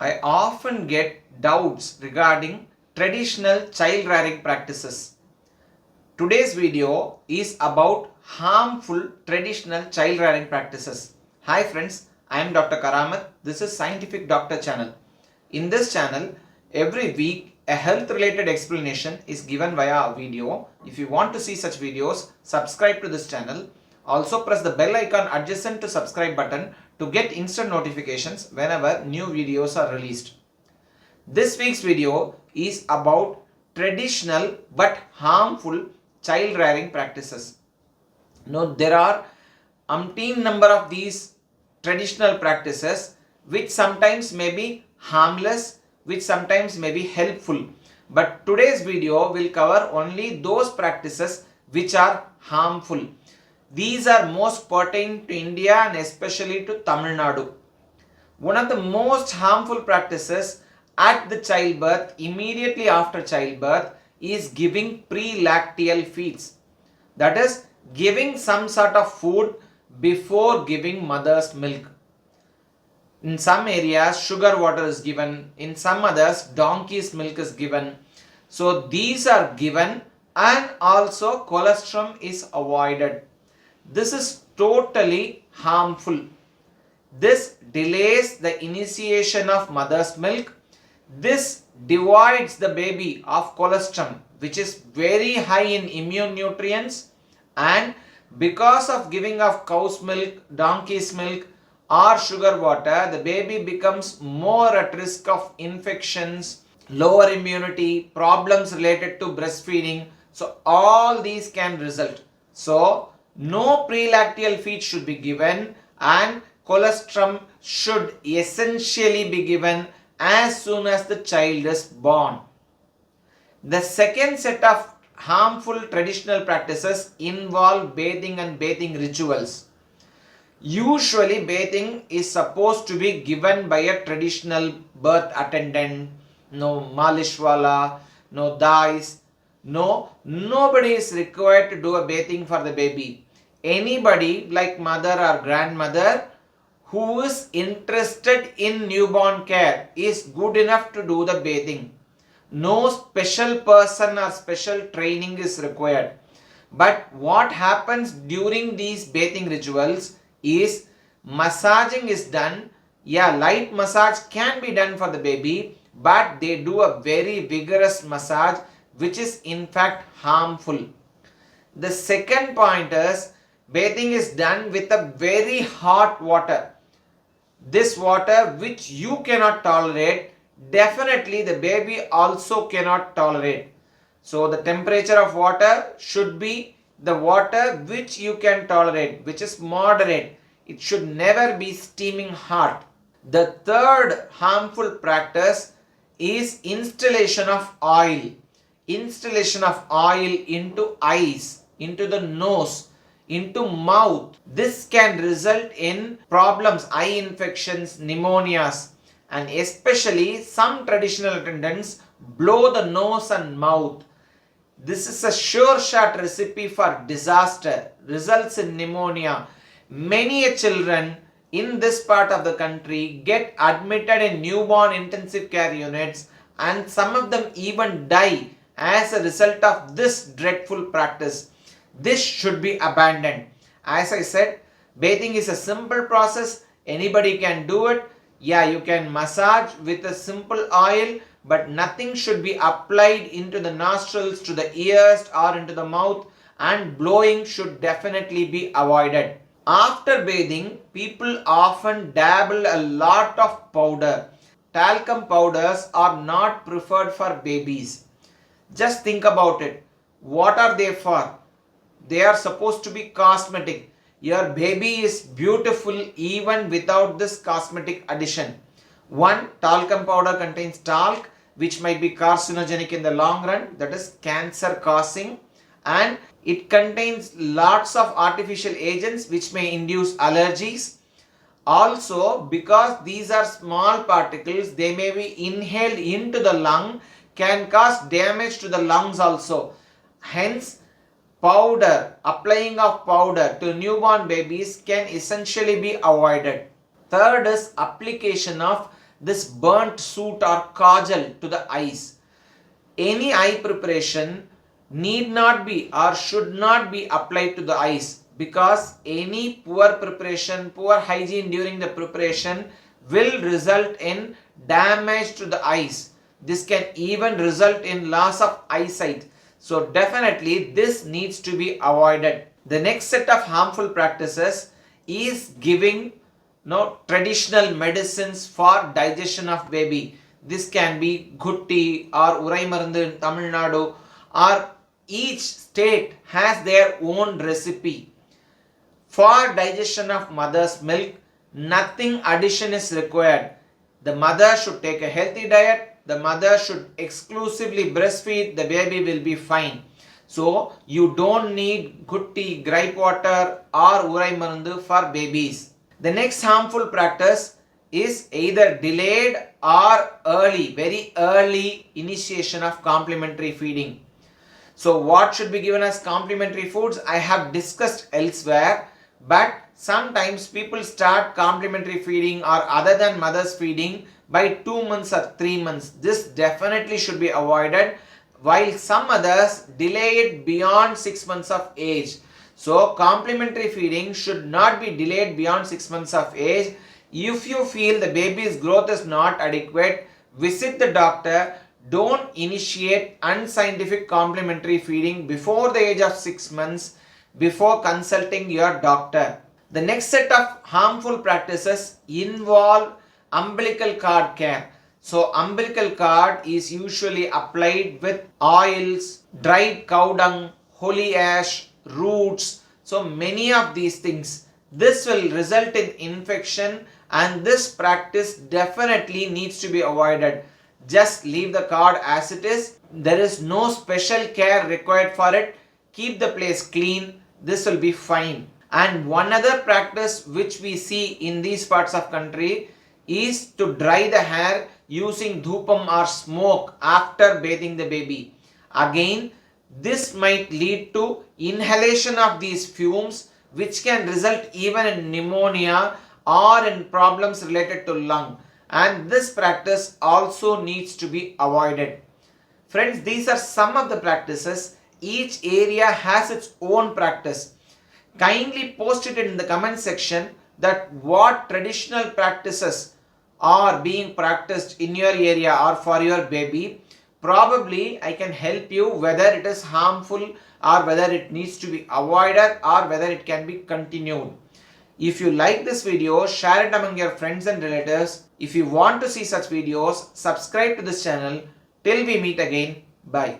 I often get doubts regarding traditional child rearing practices. Today's video is about harmful traditional child rearing practices. Hi friends, I am Dr. Karamat. This is Scientific Doctor channel. In this channel, every week a health related explanation is given via a video. If you want to see such videos, subscribe to this channel. Also press the bell icon adjacent to subscribe button to get instant notifications whenever new videos are released. This week's video is about traditional but harmful child rearing practices. Now there are umpteen number of these traditional practices which sometimes may be harmless, which sometimes may be helpful. But today's video will cover only those practices which are harmful. These are most pertinent to India and especially to Tamil Nadu. One of the most harmful practices at the childbirth, immediately after childbirth, is giving pre-lacteal feeds. That is, giving some sort of food before giving mother's milk. In some areas, sugar water is given. In some others, donkey's milk is given. So these are given, and also colostrum is avoided. This is totally harmful. This delays the initiation of mother's milk. This divides the baby of colostrum, which is very high in immune nutrients, and because of giving of cow's milk, donkey's milk or sugar water, the baby becomes more at risk of infections, lower immunity, problems related to breastfeeding. So all these can result. So no pre-lacteal feed should be given, and colostrum should essentially be given as soon as the child is born. The second set of harmful traditional practices involve bathing and bathing rituals. Usually bathing is supposed to be given by a traditional birth attendant, no malishwala, no dais. No, nobody is required to do a bathing for the baby. Anybody like mother or grandmother who is interested in newborn care is good enough to do the bathing. No special person or special training is required. But what happens during these bathing rituals is massaging is done. Yeah, light massage can be done for the baby, but they do a very vigorous massage, which is in fact harmful. The second point is bathing is done with a very hot water. This water which you cannot tolerate, definitely the baby also cannot tolerate. So the temperature of water should be the water which you can tolerate, which is moderate. It should never be steaming hot. The third harmful practice is installation of oil. Installation of oil into eyes, into the nose, into mouth. This can result in problems, eye infections, pneumonias, and especially some traditional attendants blow the nose and mouth. This is a sure shot recipe for disaster, results in pneumonia. Many children in this part of the country get admitted in newborn intensive care units, and some of them even die as a result of this dreadful practice. This should be abandoned. As I said, bathing is a simple process. Anybody can do it. Yeah, you can massage with a simple oil, but nothing should be applied into the nostrils, to the ears or into the mouth, and blowing should definitely be avoided. After bathing, people often dabble a lot of powder. Talcum powders are not preferred for babies. Just think about it. What are they for? They are supposed to be cosmetic. Your baby is beautiful even without this cosmetic addition. One, talcum powder contains talc, which might be carcinogenic in the long run, that is cancer causing, and it contains lots of artificial agents which may induce allergies. Also, because these are small particles, they may be inhaled into the lung, can cause damage to the lungs also. Hence, applying of powder to newborn babies can essentially be avoided. Third is application of this burnt soot or kajal to the eyes. Any eye preparation need not be or should not be applied to the eyes, because any poor preparation, poor hygiene during the preparation will result in damage to the eyes. This can even result in loss of eyesight. So definitely this needs to be avoided. The next set of harmful practices is giving traditional medicines for digestion of baby. This can be gutti or urai marandu in Tamil Nadu, or each state has their own recipe. For digestion of mother's milk, nothing addition is required. The mother should take a healthy diet. The mother should exclusively breastfeed. The baby will be fine. So you don't need gutti, gripe water or urai marandu for babies. The next harmful practice is either delayed or early, very early initiation of complementary feeding. So what should be given as complementary foods I have discussed elsewhere, but sometimes people start complementary feeding or other than mother's feeding by 2 months or 3 months. This definitely should be avoided, while some others delay it beyond 6 months of age. So complementary feeding should not be delayed beyond 6 months of age. If you feel the baby's growth is not adequate, visit the doctor. Don't initiate unscientific complementary feeding before the age of 6 months before consulting your doctor. The next set of harmful practices involve umbilical cord care. So umbilical cord is usually applied with oils, dried cow dung, holy ash, roots. So many of these things. This will result in infection, and this practice definitely needs to be avoided. Just leave the cord as it is. There is no special care required for it. Keep the place clean. This will be fine. And one other practice which we see in these parts of country is to dry the hair using dhupam or smoke after bathing the baby. Again, this might lead to inhalation of these fumes, which can result even in pneumonia or in problems related to lung. And this practice also needs to be avoided. Friends, these are some of the practices. Each area has its own practice. Kindly post it in the comment section that what traditional practices are being practiced in your area or for your baby. Probably I can help you whether it is harmful or whether it needs to be avoided or whether it can be continued. If you like this video, share it among your friends and relatives. If you want to see such videos, subscribe to this channel. Till we meet again, bye.